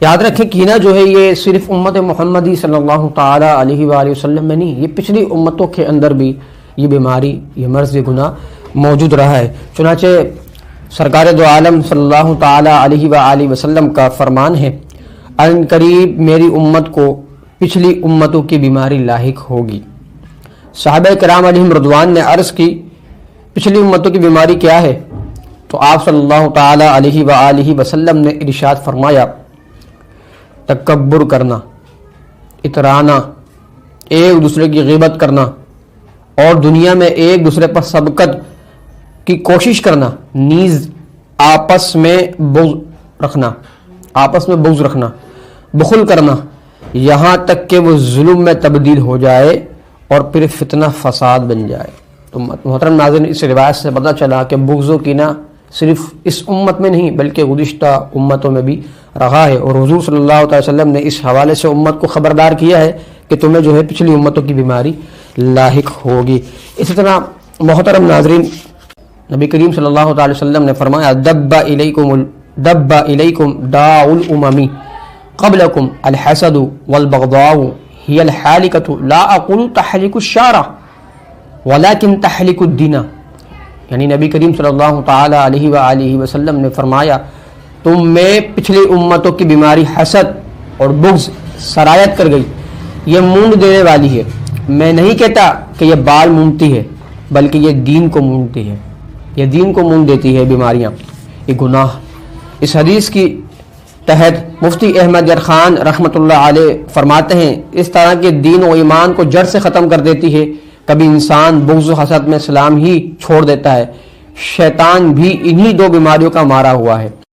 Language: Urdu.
یاد رکھیں کینہ جو ہے یہ صرف امت محمدی صلی اللہ تعالی علیہ وآلہ وسلم میں نہیں، یہ پچھلی امتوں کے اندر بھی یہ بیماری، یہ مرض، یہ گناہ موجود رہا ہے۔ چنانچہ سرکار دو عالم صلی اللہ تعالی علیہ وآلہ وسلم کا فرمان ہے، ان قریب میری امت کو پچھلی امتوں کی بیماری لاحق ہوگی۔ صحابہ کرام علیہم رضوان نے عرض کی پچھلی امتوں کی بیماری کیا ہے؟ تو آپ صلی اللہ تعالی علیہ وآلہ وسلم نے ارشاد فرمایا، تکبر کرنا، اترانا، ایک دوسرے کی غیبت کرنا اور دنیا میں ایک دوسرے پر سبقت کی کوشش کرنا، نیز آپس میں بغض رکھنا، بخل کرنا، یہاں تک کہ وہ ظلم میں تبدیل ہو جائے اور پھر فتنہ فساد بن جائے۔ تو محترم ناظرین، اس روایت سے پتہ چلا کہ بغض و کینہ صرف اس امت میں نہیں بلکہ گزشتہ امتوں میں بھی رہا ہے، اور حضور صلی اللہ علیہ وسلم نے اس حوالے سے امت کو خبردار کیا ہے کہ تمہیں جو ہے پچھلی امتوں کی بیماری لاحق ہوگی۔ اسی طرح محترم ناظرین، نبی کریم صلی اللہ علیہ وسلم نے فرمایا، دب الیکم داء الامم قبلکم الحسد والبغضاء هي الحالکۃ لا اقول تحلق الشعر ولكن تحلق الدین۔ یعنی نبی کریم صلی اللہ تعالی علیہ وآلہ وسلم نے فرمایا، تم میں پچھلی امتوں کی بیماری حسد اور بغض سرایت کر گئی، یہ مونڈ دینے والی ہے۔ میں نہیں کہتا کہ یہ بال مونڈتی ہے بلکہ یہ دین کو مونڈتی ہے، یہ دین کو مونڈ دیتی ہے بیماریاں، یہ گناہ۔ اس حدیث کی تحت مفتی احمد یار خان رحمۃ اللہ علیہ فرماتے ہیں، اس طرح کے دین و ایمان کو جڑ سے ختم کر دیتی ہے۔ کبھی انسان بغض و حسد میں اسلام ہی چھوڑ دیتا ہے، شیطان بھی انہی دو بیماریوں کا مارا ہوا ہے۔